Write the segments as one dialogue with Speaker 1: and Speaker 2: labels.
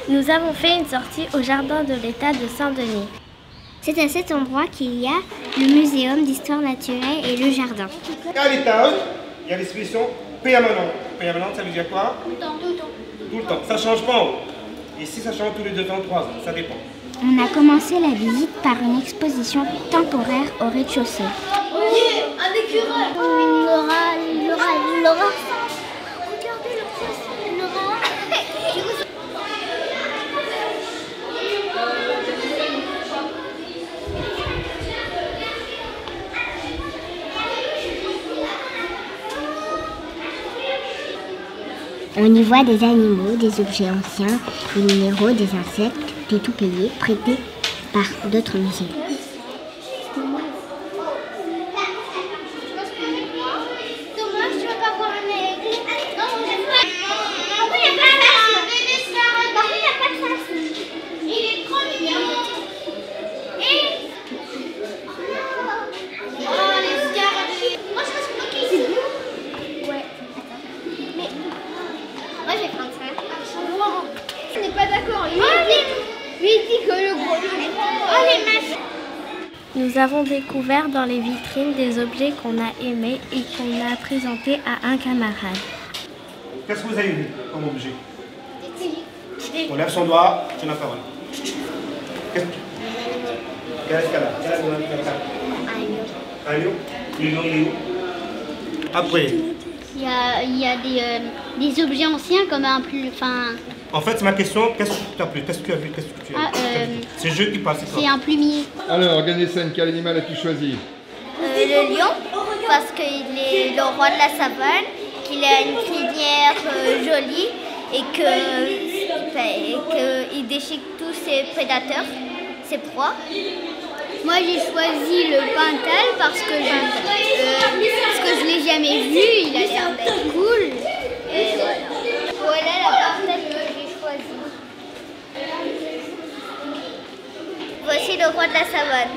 Speaker 1: Nous avons fait une sortie au jardin de l'État de Saint-Denis.
Speaker 2: C'est à cet endroit qu'il y a le muséum d'histoire naturelle et le jardin.
Speaker 3: À l'étage, il y a l'expression permanente. Permanente, ça veut dire quoi?
Speaker 2: Tout le temps, tout le temps.
Speaker 3: Tout le temps. Ça ne change pas en haut. Ici, ça change tous les 2 ans, 3 ans. Ça dépend.
Speaker 2: On a commencé la visite par une exposition temporaire au rez-de-chaussée.
Speaker 4: Oh yeah, un écureuil.
Speaker 2: Laura.
Speaker 4: Regardez le poisson. Laura.
Speaker 2: On y voit des animaux, des objets anciens, des minéraux, des insectes, des tout-payés prêtés par d'autres musées.
Speaker 4: Thomas, tu veux pas voir un aigle? Non, j'aime pas. Il n'y a pas de face. Il est trop mignon. Et... Oh, les scarabées. Moi, je pense que c'est bleu. Ouais, attends. Mais... Moi, je vais prendre ça. Wow. Je n'ai pas d'accord. Lui, il dit que le gros... Oh, les machins.
Speaker 1: Nous avons découvert dans les vitrines des objets qu'on a aimés et qu'on a présentés à un camarade.
Speaker 3: Qu'est-ce que vous avez vu comme objet? On lève son doigt, tu n'as pas parole. Qu'est-ce que tu as là? Un lion. Le lion, il est où? Après.
Speaker 4: Il y a des objets anciens comme un plus... Enfin,
Speaker 3: En fait, c'est ma question. Qu'est-ce que tu as plu? Qu'est-ce que tu as vu? Qu'est-ce que tu as vu? C'est le jeu qui passe, c'est
Speaker 4: c'est
Speaker 3: quoi?
Speaker 4: un plumier.
Speaker 5: Alors, Ganesène, quel animal as-tu choisi?
Speaker 6: Le lion, parce qu'il est le roi de la savane, qu'il a une crinière jolie et qu'il déchique tous ses prédateurs, ses proies.
Speaker 4: Moi, j'ai choisi le pantal parce que je l'ai jamais vu. Il a l'air d'être cool. Et voilà.
Speaker 6: Voilà la partage que j'ai choisie. Voici le roi de la savane.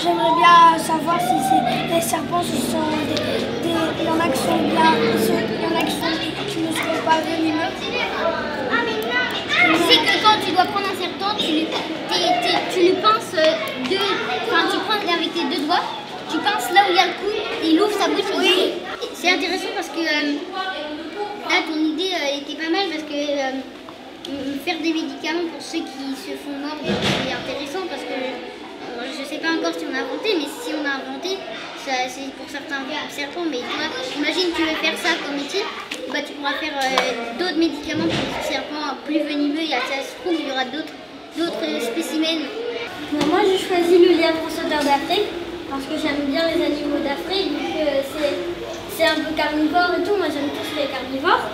Speaker 7: J'aimerais bien savoir si les serpents, ce sont il y en a qui sont bien, il y en a qui ne seront pas venimeux.
Speaker 4: Tu sais que quand tu dois prendre un serpent, tu lui pinces tu prends avec tes 2 doigts, tu pinces là où il y a le cou, et il ouvre sa bouche. Oui. C'est intéressant parce que là, ton idée était pas mal parce que faire des médicaments pour ceux qui se font mordre, c'est intéressant parce que je sais pas encore si on a inventé, mais si on a inventé, c'est pour certains serpents. Mais toi, imagine tu veux faire ça comme métier, bah, tu pourras faire d'autres médicaments pour les serpents plus venimeux. Et ça se trouve, il y aura d'autres spécimens.
Speaker 7: Moi, j'ai choisi le lièvre sauteur d'Afrique parce que j'aime bien les animaux d'Afrique. C'est un peu carnivore et tout. Moi, j'aime tous les carnivores.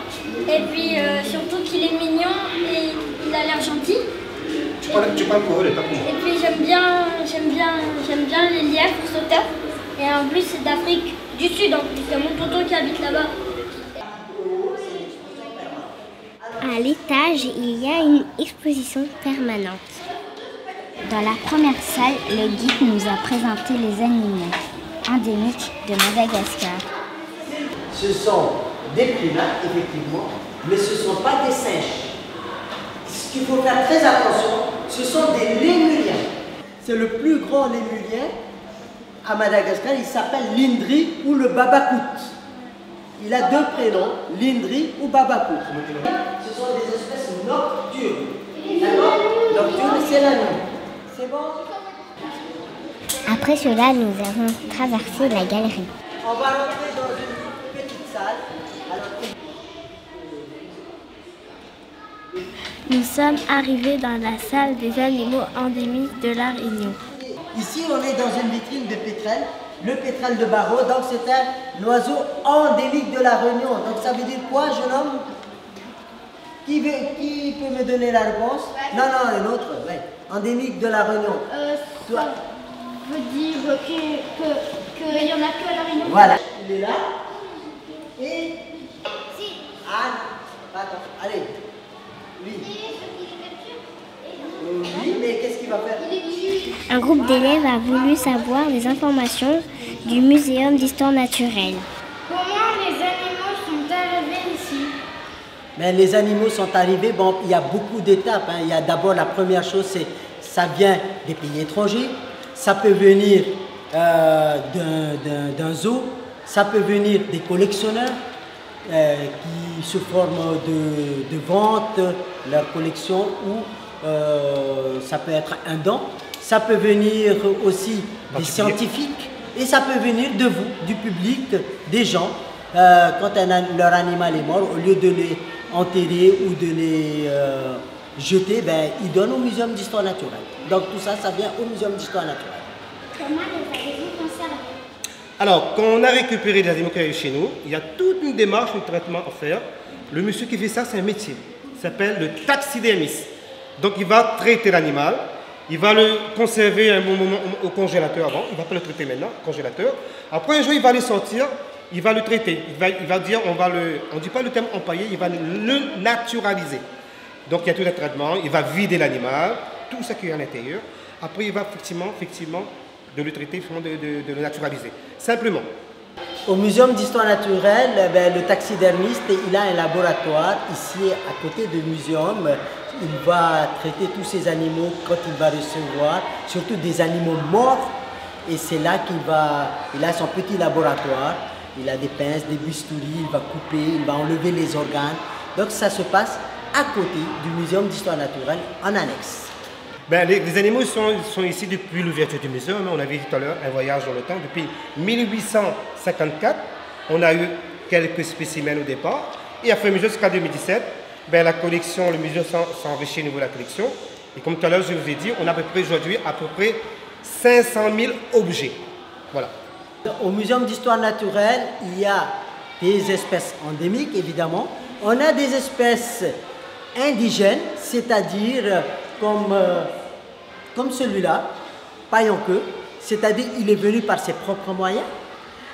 Speaker 7: Et puis, surtout qu'il est mignon et il a l'air gentil.
Speaker 3: Tu parles pour eux, pas pour moi.
Speaker 7: Et puis j'aime bien les lièvres sauteurs. Et en plus c'est d'Afrique du Sud en plus. Il y a mon tonton qui habite là-bas.
Speaker 2: À l'étage, il y a une exposition permanente. Dans la première salle, le guide nous a présenté les animaux endémiques de Madagascar.
Speaker 8: Ce sont des primates, effectivement, mais ce ne sont pas des singes. Ce qu'il faut faire très attention, ce sont des lémuriens. C'est le plus grand lémurien à Madagascar, il s'appelle l'Indri ou le Babakout. Il a 2 prénoms, l'Indri ou Babakout. Ce sont des espèces nocturnes. D'accord? Nocturnes, c'est la nuit. C'est bon?
Speaker 2: Après cela, nous avons traversé la galerie.
Speaker 8: On va rentrer dans une petite salle.
Speaker 1: Nous sommes arrivés dans la salle des animaux endémiques de la Réunion.
Speaker 8: Ici, on est dans une vitrine de pétrel, le pétrel de Barreau. Donc, c'est un oiseau endémique de la Réunion. Donc, ça veut dire quoi, jeune homme? Qui peut me donner la réponse? Non, un autre, ouais. Endémique de la Réunion. Toi.
Speaker 7: Ça veut dire qu'il n'y en a que à la Réunion.
Speaker 8: Voilà. Il est là. Et... Anne. Attends, allez. Oui. Oui, mais qu'est-ce qu'il va faire?
Speaker 2: Un groupe d'élèves a voulu savoir des informations du Muséum d'histoire naturelle.
Speaker 7: Comment les animaux sont arrivés ici?
Speaker 8: Mais les animaux sont arrivés, bon, il y a beaucoup d'étapes. Hein. Il y a d'abord la première chose, c'est ça vient des pays étrangers, ça peut venir d'un zoo, ça peut venir des collectionneurs qui se forment de vente leur collection ou ça peut être un don, ça peut venir aussi des scientifiques et ça peut venir de vous, du public, des gens. Quand leur animal est mort, au lieu de les enterrer ou de les jeter, ben, ils donnent au Muséum d'histoire naturelle. Donc tout ça, ça vient au Muséum d'histoire naturelle.
Speaker 2: Comment les avez-vous conservés?
Speaker 3: Alors, quand on a récupéré des animaux qui arrivent chez nous, il y a toute une démarche, un traitement à faire. Le monsieur qui fait ça, c'est un métier. Il s'appelle le taxidermiste. Donc il va traiter l'animal, il va le conserver un bon moment au congélateur avant, il ne va pas le traiter maintenant, au congélateur. Après un jour, il va le sortir, il va le traiter. Il va dire, on ne dit pas le terme empailler, il va le naturaliser. Donc il y a tout un traitement, il va vider l'animal, tout ce qui est à l'intérieur. Après, il va effectivement de le traiter, de le naturaliser. Simplement.
Speaker 8: Au Muséum d'histoire naturelle, ben, le taxidermiste, il a un laboratoire ici à côté du muséum. Il va traiter tous ces animaux quand il va recevoir, surtout des animaux morts. Et c'est là il a son petit laboratoire. Il a des pinces, des bistouris, il va couper, il va enlever les organes. Donc ça se passe à côté du Muséum d'histoire naturelle en annexe.
Speaker 3: Ben, les animaux sont ici depuis l'ouverture du muséum. On a vu tout à l'heure un voyage dans le temps. Depuis 1854, on a eu quelques spécimens au départ. Et à fur et à mesure jusqu'à 2017, ben, la collection, le musée s'enrichit au niveau de la collection. Et comme tout à l'heure, je vous ai dit, on a à peu près aujourd'hui 500 000 objets. Voilà.
Speaker 8: Au Muséum d'histoire naturelle, il y a des espèces endémiques, évidemment. On a des espèces indigènes, c'est-à-dire comme celui-là, paillanqueux, c'est-à-dire il est venu par ses propres moyens.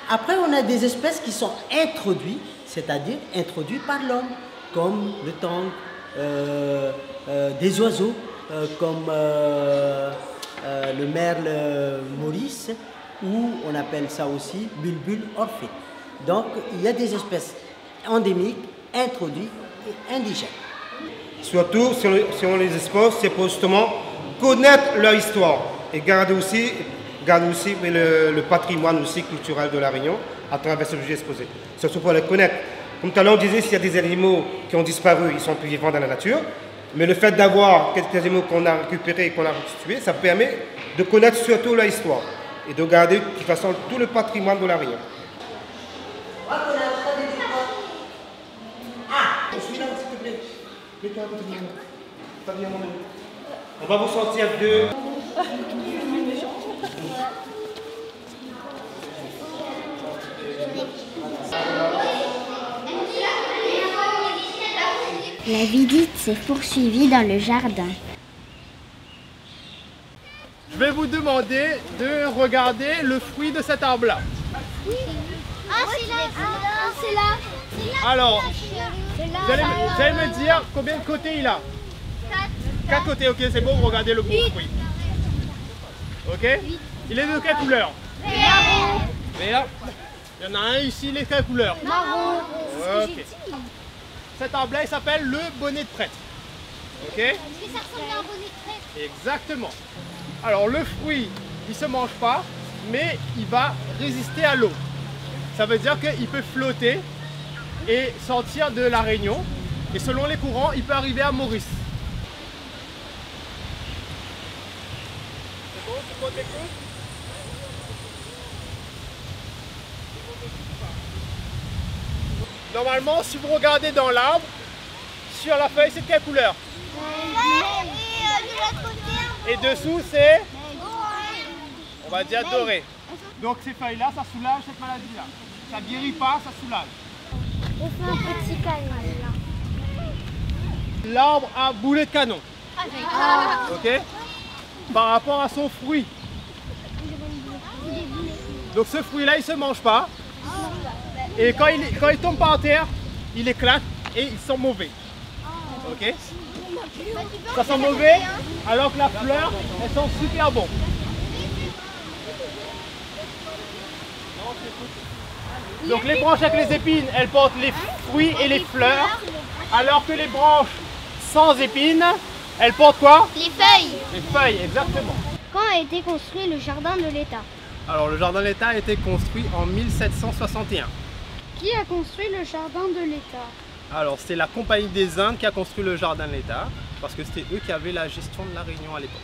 Speaker 8: Après, on a des espèces qui sont introduites, c'est-à-dire introduites par l'homme, comme le tangue, des oiseaux, comme le merle maurice, ou on appelle ça aussi bulbule orphée. Donc, il y a des espèces endémiques, introduites et indigènes.
Speaker 3: Surtout, si on les expose, c'est pour justement connaître leur histoire et garder aussi le patrimoine aussi culturel de La Réunion à travers ces objets exposés. Surtout pour les connaître. Comme tout à l'heure, on disait s'il y a des animaux qui ont disparu, ils sont plus vivants dans la nature. Mais le fait d'avoir quelques animaux qu'on a récupérés et qu'on a restitués, ça permet de connaître surtout leur histoire et de garder de toute façon tout le patrimoine de La Réunion. On va vous sortir deux.
Speaker 2: La visite s'est poursuivie dans le jardin.
Speaker 9: Je vais vous demander de regarder le fruit de cet arbre-là.
Speaker 4: Ah, c'est là, c'est là.
Speaker 9: Alors, vous allez me dire combien de côtés il a? 4 côtés, ok, c'est bon, regardez le beau fruit. Ok? Il est de quelle couleur? Vert. Il y en a un ici, il est de quelle couleur?
Speaker 4: Marron.
Speaker 9: Ok. Cet arbre-là, il s'appelle le bonnet de prêtre. Ok?
Speaker 4: Est-ce que ça ressemble à un bonnet de prêtre?
Speaker 9: Exactement. Alors, le fruit, il ne se mange pas, mais il va résister à l'eau. Ça veut dire qu'il peut flotter et sortir de La Réunion. Et selon les courants, il peut arriver à Maurice. C'est bon, tu comptes les coups? Normalement, si vous regardez dans l'arbre, sur la feuille, c'est de quelle couleur? Et dessous, c'est? On va dire doré. Donc ces feuilles-là, ça soulage cette maladie-là. Ça ne guérit pas, ça soulage.
Speaker 7: On fait un petit canon.
Speaker 9: L'arbre a boulet de canon. Ok? Par rapport à son fruit. Donc ce fruit-là, il ne se mange pas. Et quand il tombe par terre, il éclate et il sent mauvais. Ok? Ça sent mauvais alors que la fleur, elle sent super bon. Donc les branches avec les épines, elles portent les fruits et les fleurs. Alors que les branches sans épines, elles portent quoi?
Speaker 6: Les feuilles.
Speaker 9: Les feuilles, exactement.
Speaker 7: Quand a été construit le jardin de l'État?
Speaker 9: Alors le jardin de l'État a été construit en 1761.
Speaker 7: Qui a construit le jardin de l'État?
Speaker 9: Alors c'est la Compagnie des Indes qui a construit le jardin de l'État parce que c'était eux qui avaient la gestion de la Réunion à l'époque.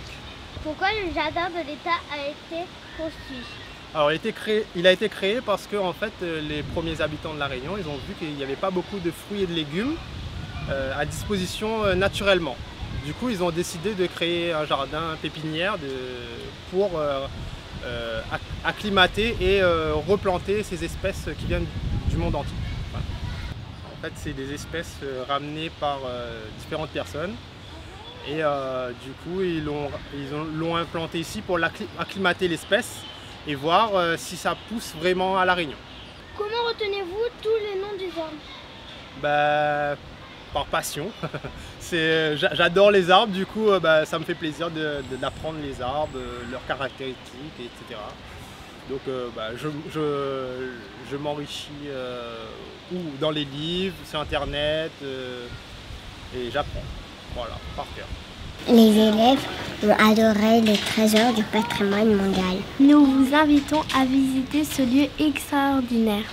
Speaker 6: Pourquoi le jardin de l'État a été construit?
Speaker 9: Alors il a été créé parce que en fait les premiers habitants de la Réunion, ils ont vu qu'il n'y avait pas beaucoup de fruits et de légumes à disposition naturellement. Du coup ils ont décidé de créer un jardin pépinière pour acclimater et replanter ces espèces qui viennent du monde entier. Voilà. En fait c'est des espèces ramenées par différentes personnes et du coup ils l'ont implanté ici pour acclimater l'espèce et voir si ça pousse vraiment à La Réunion.
Speaker 7: Comment retenez-vous tous les noms des arbres?
Speaker 9: Bah, par passion. J'adore les arbres, du coup ça me fait plaisir d'apprendre les arbres, leurs caractéristiques, etc. Donc je m'enrichis dans les livres, sur internet et j'apprends, voilà, par cœur.
Speaker 2: Les élèves ont adoré les trésors du patrimoine mondial.
Speaker 1: Nous vous invitons à visiter ce lieu extraordinaire.